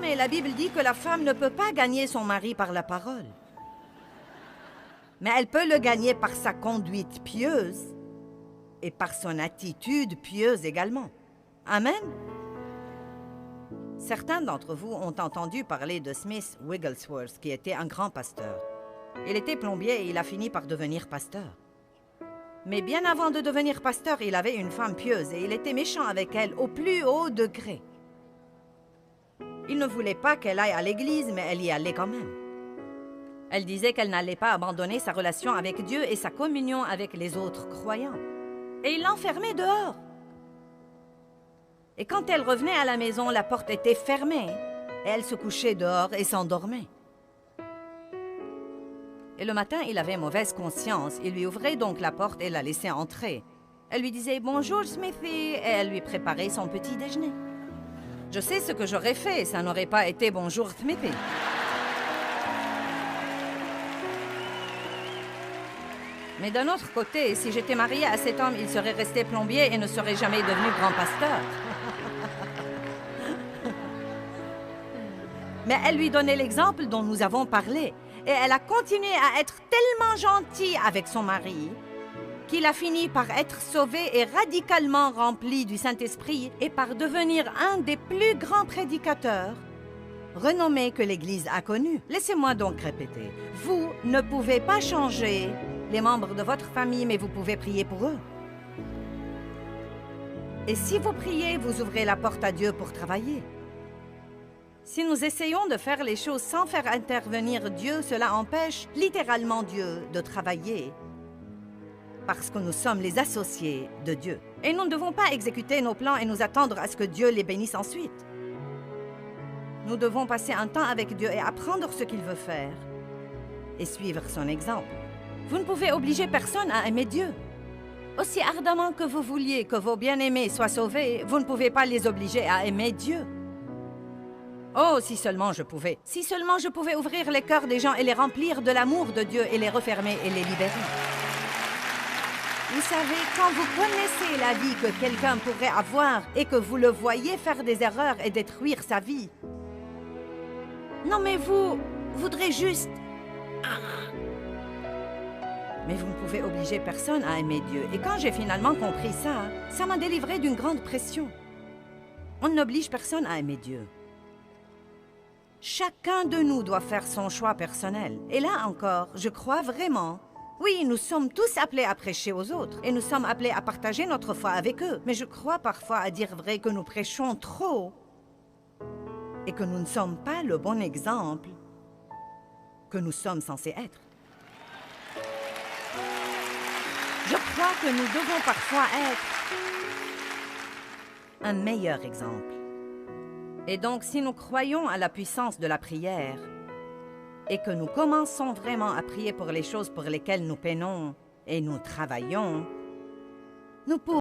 mais la Bible dit que la femme ne peut pas gagner son mari par la parole. Mais elle peut le gagner par sa conduite pieuse et par son attitude pieuse également. Amen. Certains d'entre vous ont entendu parler de Smith Wigglesworth, qui était un grand pasteur. Il était plombier et il a fini par devenir pasteur. Mais bien avant de devenir pasteur, il avait une femme pieuse et il était méchant avec elle au plus haut degré. Il ne voulait pas qu'elle aille à l'église, mais elle y allait quand même. Elle disait qu'elle n'allait pas abandonner sa relation avec Dieu et sa communion avec les autres croyants. Et il l'enfermait dehors. Et quand elle revenait à la maison, la porte était fermée. Et elle se couchait dehors et s'endormait. Et le matin, il avait mauvaise conscience. Il lui ouvrait donc la porte et la laissait entrer. Elle lui disait « Bonjour, Smithy » et elle lui préparait son petit déjeuner. Je sais ce que j'aurais fait, ça n'aurait pas été « Bonjour, Smithy ». Mais d'un autre côté, si j'étais mariée à cet homme, il serait resté plombier et ne serait jamais devenu grand pasteur. Mais elle lui donnait l'exemple dont nous avons parlé. Et elle a continué à être tellement gentille avec son mari qu'il a fini par être sauvé et radicalement rempli du Saint-Esprit et par devenir un des plus grands prédicateurs renommés que l'Église a connus. Laissez-moi donc répéter. Vous ne pouvez pas changer les membres de votre famille, mais vous pouvez prier pour eux. Et si vous priez, vous ouvrez la porte à Dieu pour travailler. Si nous essayons de faire les choses sans faire intervenir Dieu, cela empêche littéralement Dieu de travailler parce que nous sommes les associés de Dieu. Et nous ne devons pas exécuter nos plans et nous attendre à ce que Dieu les bénisse ensuite. Nous devons passer un temps avec Dieu et apprendre ce qu'il veut faire et suivre son exemple. Vous ne pouvez obliger personne à aimer Dieu. Aussi ardemment que vous vouliez que vos bien-aimés soient sauvés, vous ne pouvez pas les obliger à aimer Dieu. Oh, si seulement je pouvais. Si seulement je pouvais ouvrir les cœurs des gens et les remplir de l'amour de Dieu et les refermer et les libérer. Vous savez, quand vous connaissez la vie que quelqu'un pourrait avoir et que vous le voyez faire des erreurs et détruire sa vie, non mais vous voudrez juste... Mais vous ne pouvez obliger personne à aimer Dieu. Et quand j'ai finalement compris ça, ça m'a délivré d'une grande pression. On n'oblige personne à aimer Dieu. Chacun de nous doit faire son choix personnel. Et là encore, je crois vraiment... Oui, nous sommes tous appelés à prêcher aux autres. Et nous sommes appelés à partager notre foi avec eux. Mais je crois parfois, à dire vrai, que nous prêchons trop. Et que nous ne sommes pas le bon exemple que nous sommes censés être. Je crois que nous devons parfois être un meilleur exemple. Et donc, si nous croyons à la puissance de la prière et que nous commençons vraiment à prier pour les choses pour lesquelles nous peinons et nous travaillons, nous pouvons